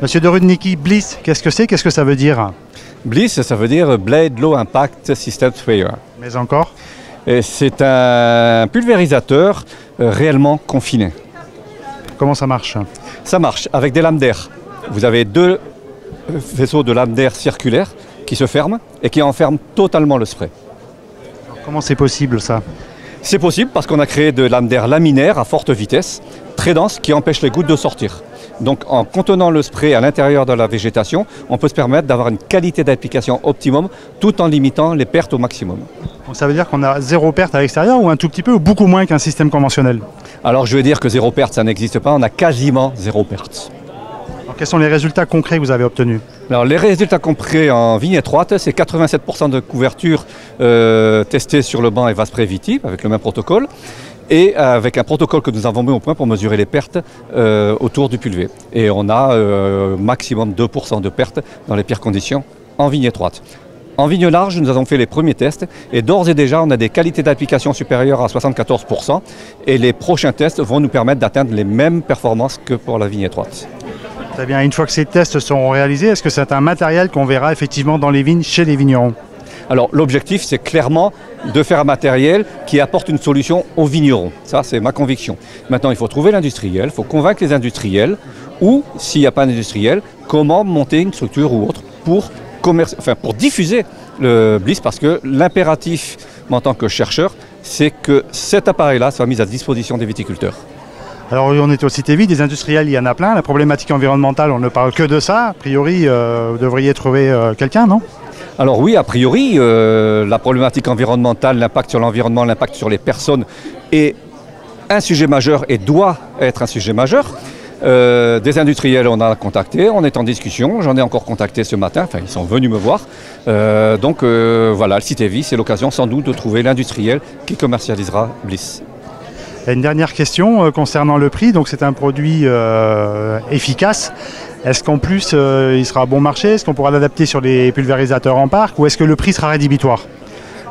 Monsieur de Rudnicki, Bliss, qu'est-ce que c'est? Qu'est-ce que ça veut dire? Bliss, ça veut dire Blade Low Impact System Sprayer. Mais encore? C'est un pulvérisateur réellement confiné. Comment ça marche? Ça marche avec des lames d'air. Vous avez deux vaisseaux de lames d'air circulaires qui se ferment et qui enferment totalement le spray. Alors, comment c'est possible ça? C'est possible parce qu'on a créé de lames d'air laminaires à forte vitesse, très denses, qui empêchent les gouttes de sortir. Donc en contenant le spray à l'intérieur de la végétation, on peut se permettre d'avoir une qualité d'application optimum tout en limitant les pertes au maximum. Donc, ça veut dire qu'on a zéro perte à l'extérieur ou un tout petit peu ou beaucoup moins qu'un système conventionnel? Alors je vais dire que zéro perte, ça n'existe pas, on a quasiment zéro perte. Alors, quels sont les résultats concrets que vous avez obtenus? Alors les résultats concrets en vigne étroite, c'est 87% de couverture testée sur le banc et Vaspray Viti avec le même protocole et avec un protocole que nous avons mis au point pour mesurer les pertes autour du pulvé. Et on a maximum 2% de pertes dans les pires conditions en vigne étroite. En vigne large, nous avons fait les premiers tests et d'ores et déjà, on a des qualités d'application supérieures à 74% et les prochains tests vont nous permettre d'atteindre les mêmes performances que pour la vigne étroite. Très bien, une fois que ces tests seront réalisés, est-ce que c'est un matériel qu'on verra effectivement dans les vignes chez les vignerons? Alors l'objectif, c'est clairement de faire un matériel qui apporte une solution aux vignerons. Ça, c'est ma conviction. Maintenant, il faut trouver l'industriel, il faut convaincre les industriels ou, s'il n'y a pas d'industriel, comment monter une structure ou autre pour diffuser le Bliss, parce que l'impératif en tant que chercheur, c'est que cet appareil-là soit mis à disposition des viticulteurs. Alors on est au Cité Vide, des industriels, il y en a plein. La problématique environnementale, on ne parle que de ça. A priori, vous devriez trouver quelqu'un, non? Alors oui, a priori, la problématique environnementale, l'impact sur l'environnement, l'impact sur les personnes est un sujet majeur et doit être un sujet majeur. Des industriels, on a contacté, on est en discussion, j'en ai encore contacté ce matin, enfin ils sont venus me voir. Voilà, le Cité Vide, c'est l'occasion sans doute de trouver l'industriel qui commercialisera Bliss. Une dernière question concernant le prix. Donc c'est un produit efficace. Est-ce qu'en plus il sera bon marché? Est-ce qu'on pourra l'adapter sur les pulvérisateurs en parc ou est-ce que le prix sera rédhibitoire?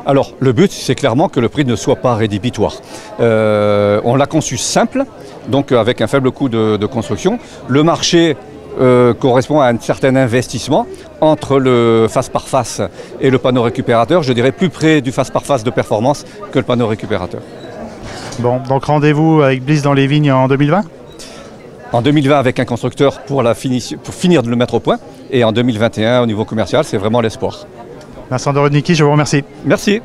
Alors le but, c'est clairement que le prix ne soit pas rédhibitoire. On l'a conçu simple, donc avec un faible coût de construction. Le marché correspond à un certain investissement entre le face par face et le panneau récupérateur. Je dirais plus près du face par face de performance que le panneau récupérateur. Bon, donc rendez-vous avec Bliss dans les vignes en 2020? En 2020 avec un constructeur pour finir de le mettre au point. Et en 2021 au niveau commercial, c'est vraiment l'espoir. Vincent de Rudnicki, je vous remercie. Merci.